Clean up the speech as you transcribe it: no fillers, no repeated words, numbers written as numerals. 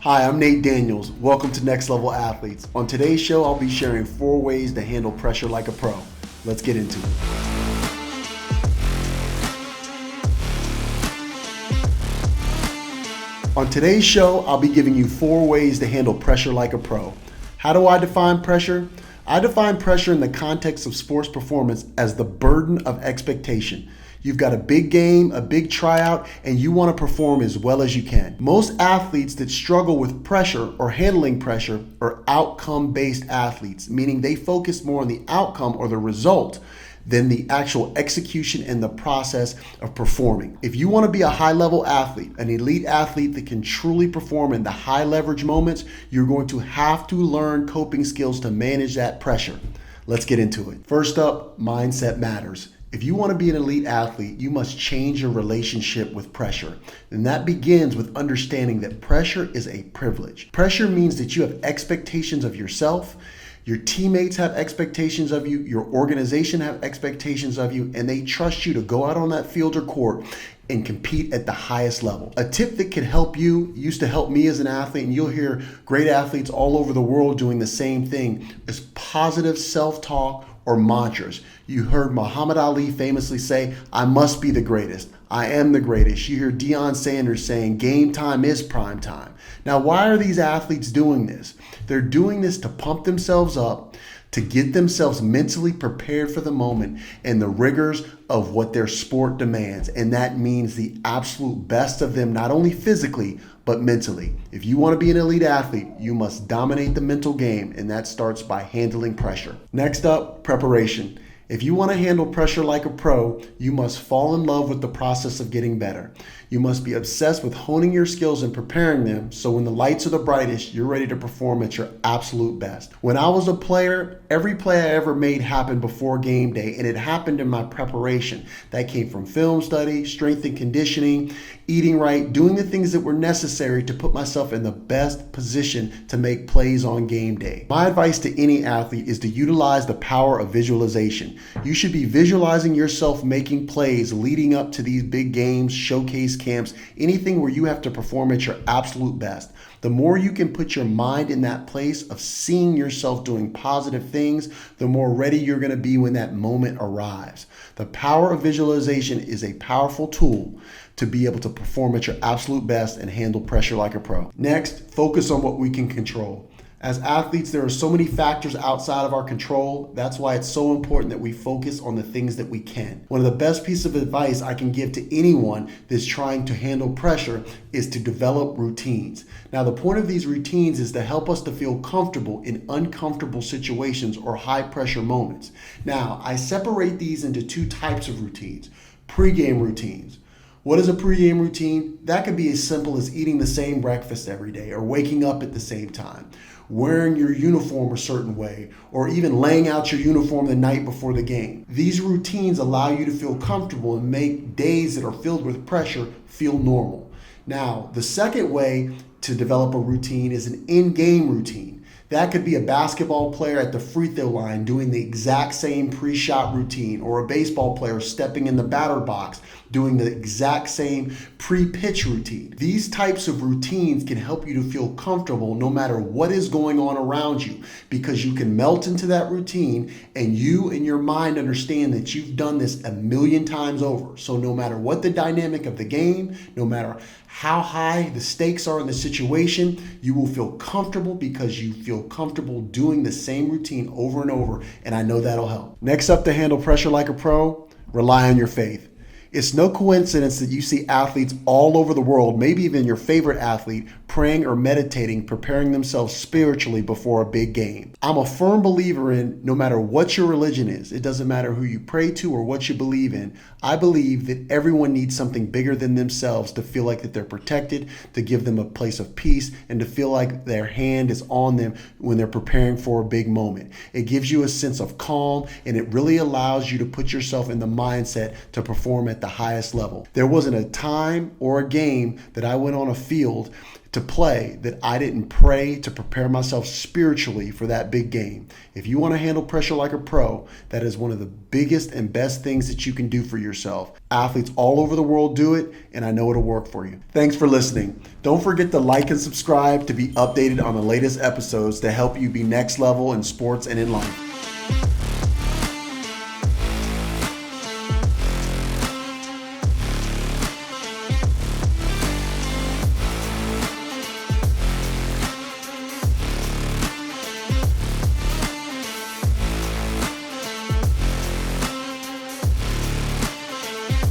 Hi, I'm Nate Daniels. Welcome to Next Level Athletes. On today's show, I'll be sharing 4 ways to handle pressure like a pro. Let's get into it. On today's show, I'll be giving you 4 ways to handle pressure like a pro. How do I define pressure? I define pressure in the context of sports performance as the burden of expectation. You've got a big game, a big tryout, and you want to perform as well as you can. Most athletes that struggle with pressure or handling pressure are outcome-based athletes, meaning they focus more on the outcome or the result than the actual execution and the process of performing. If you want to be a high-level athlete, an elite athlete that can truly perform in the high-leverage moments, you're going to have to learn coping skills to manage that pressure. Let's get into it. First up, mindset matters. If you want to be an elite athlete, you must change your relationship with pressure. And that begins with understanding that pressure is a privilege. Pressure means that you have expectations of yourself, your teammates have expectations of you, your organization have expectations of you, and they trust you to go out on that field or court and compete at the highest level. A tip that can help you, used to help me as an athlete, and you'll hear great athletes all over the world doing the same thing, is positive self-talk or mantras. You heard Muhammad Ali famously say, "I must be the greatest. I am the greatest." You hear Deion Sanders saying, "Game time is prime time." Now, why are these athletes doing this? They're doing this to pump themselves up, to get themselves mentally prepared for the moment and the rigors of what their sport demands. And that means the absolute best of them, not only physically, but mentally. If you want to be an elite athlete, you must dominate the mental game, and that starts by handling pressure. Next up, preparation. If you want to handle pressure like a pro, you must fall in love with the process of getting better. You must be obsessed with honing your skills and preparing them so when the lights are the brightest, you're ready to perform at your absolute best. When I was a player, every play I ever made happened before game day, and it happened in my preparation. That came from film study, strength and conditioning, eating right, doing the things that were necessary to put myself in the best position to make plays on game day. My advice to any athlete is to utilize the power of visualization. You should be visualizing yourself making plays leading up to these big games, showcase camps, anything where you have to perform at your absolute best. The more you can put your mind in that place of seeing yourself doing positive things, the more ready you're going to be when that moment arrives. The power of visualization is a powerful tool to be able to perform at your absolute best and handle pressure like a pro. Next, focus on what we can control. As athletes, there are so many factors outside of our control. That's why it's so important that we focus on the things that we can. One of the best pieces of advice I can give to anyone that's trying to handle pressure is to develop routines. Now, the point of these routines is to help us to feel comfortable in uncomfortable situations or high pressure moments. Now, I separate these into 2 types of routines. Pre-game routines. What is a pregame routine? That could be as simple as eating the same breakfast every day or waking up at the same time, wearing your uniform a certain way, or even laying out your uniform the night before the game. These routines allow you to feel comfortable and make days that are filled with pressure feel normal. Now, the second way to develop a routine is an in-game routine. That could be a basketball player at the free throw line doing the exact same pre-shot routine, or a baseball player stepping in the batter box doing the exact same pre-pitch routine. These types of routines can help you to feel comfortable no matter what is going on around you, because you can melt into that routine and you and your mind understand that you've done this a million times over. So no matter what the dynamic of the game, no matter how high the stakes are in the situation, you will feel comfortable because you feel comfortable doing the same routine over and over, and I know that'll help. Next up, to handle pressure like a pro, rely on your faith. It's no coincidence that you see athletes all over the world, maybe even your favorite athlete, praying or meditating, preparing themselves spiritually before a big game. I'm a firm believer in no matter what your religion is, it doesn't matter who you pray to or what you believe in, I believe that everyone needs something bigger than themselves to feel like that they're protected, to give them a place of peace, and to feel like their hand is on them when they're preparing for a big moment. It gives you a sense of calm, and it really allows you to put yourself in the mindset to perform at the highest level. There wasn't a time or a game that I went on a field to play that I didn't pray to prepare myself spiritually for that big game. If you want to handle pressure like a pro, that is one of the biggest and best things that you can do for yourself. Athletes all over the world do it, and I know it'll work for you. Thanks for listening. Don't forget to like and subscribe to be updated on the latest episodes to help you be next level in sports and in life.